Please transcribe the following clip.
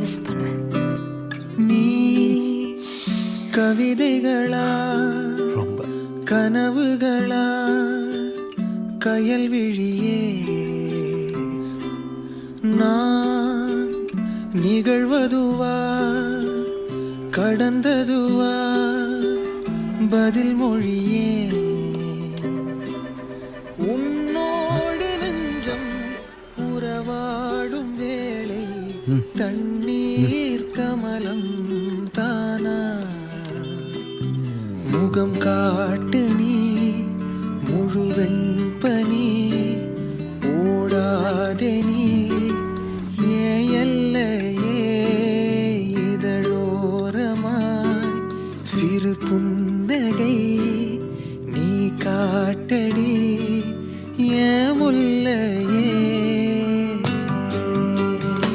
Miss பண்ணுவேன். நீ கவிதைகளா ரொம்ப கனவுகளா கயல் விழியே நான் நிகழ்வதுவா கடந்ததுவா பதில் மொழியே உன்னோடு நெஞ்சம் உறவாடும் வேளை தண்ணீர் கமலம் தானா முகம் காட்டு நீ முழுவெண்